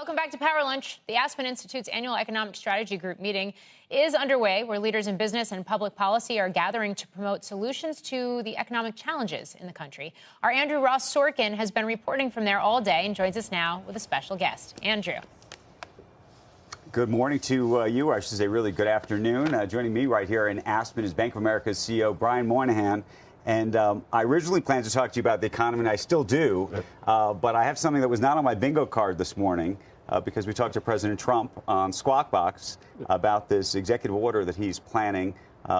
Welcome back to Power Lunch. The Aspen Institute's annual Economic Strategy Group meeting is underway, where leaders in business and public policy are gathering to promote solutions to the economic challenges in the country. Our Andrew Ross Sorkin has been reporting from there all day and joins us now with a special guest. Andrew. Good morning to you, or I should say really good afternoon. Joining me right here in Aspen is Bank of America's CEO, Brian Moynihan. And I originally planned to talk to you about the economy, and I still do. But I have something that was not on my bingo card this morning because we talked to President Trump on Squawk Box about this executive order that he's planning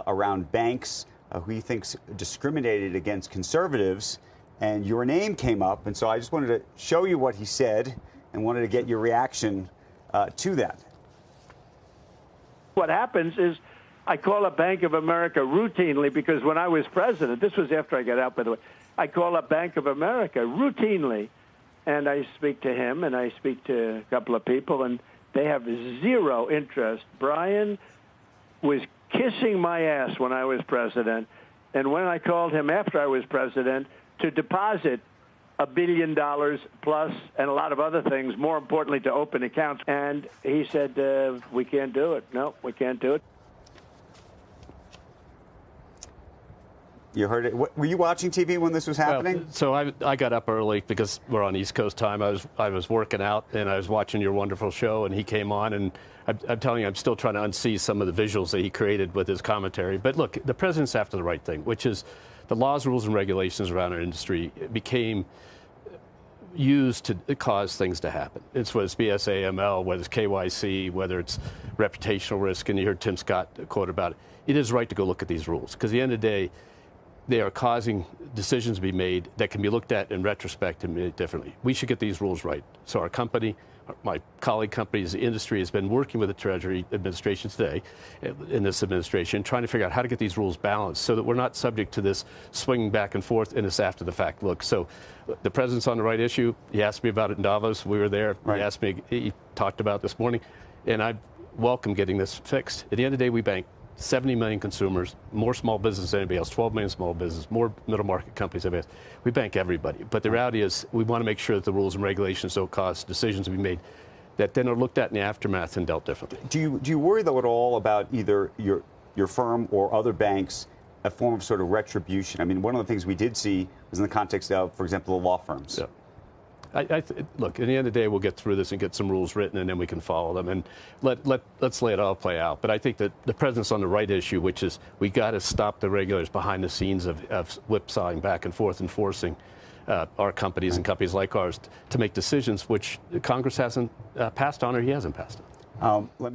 around banks who he thinks discriminated against conservatives. And your name came up. And so I just wanted to show you what he said and wanted to get your reaction to that. What happens is I call up Bank of America routinely because when I was president, this was after I got out, by the way, I call up Bank of America routinely, and I speak to him, and I speak to a couple of people, and they have zero interest. Brian was kissing my ass when I was president, and when I called him after I was president to deposit $1 billion plus and a lot of other things, more importantly to open accounts, and he said, we can't do it. No, we can't do it. You heard it. Were you watching TV when this was happening? Well, so I got up early because we're on East Coast time. I was working out and I was watching your wonderful show, and he came on, and I'm telling you, I'm still trying to unsee some of the visuals that he created with his commentary. But look, the president's after the right thing, which is the laws, rules, and regulations around our industry became used to cause things to happen. It's whether it's BSA, ML, whether it's KYC, whether it's reputational risk, and you heard Tim Scott quote about it. It is right to go look at these rules because at the end of the day, they are causing decisions to be made that can be looked at in retrospect and made differently. We should get these rules right. So our company, my colleague companies, the industry has been working with the Treasury Administration today, in this administration, trying to figure out how to get these rules balanced so that we're not subject to this swinging back and forth in this after-the-fact look. So the president's on the right issue. He asked me about it in Davos. We were there. Right. He talked about it this morning, and I welcome getting this fixed. At the end of the day, we bank 70 million consumers, more small business than anybody else, 12 million small business, more middle market companies than anybody else. We bank everybody. But the reality is we want to make sure that the rules and regulations don't cause decisions to be made that then are looked at in the aftermath and dealt differently. Do you worry, though, at all about either your firm or other banks a form of sort of retribution? I mean, one of the things we did see was in the context of, for example, the law firms. Yeah. Look, at the end of the day, we'll get through this and get some rules written, and then we can follow them. And let's lay it all play out. But I think that the president's on the right issue, which is we got to stop the regulators behind the scenes of whipsawing back and forth and forcing our companies and companies like ours to make decisions which Congress hasn't passed on or he hasn't passed on. Let me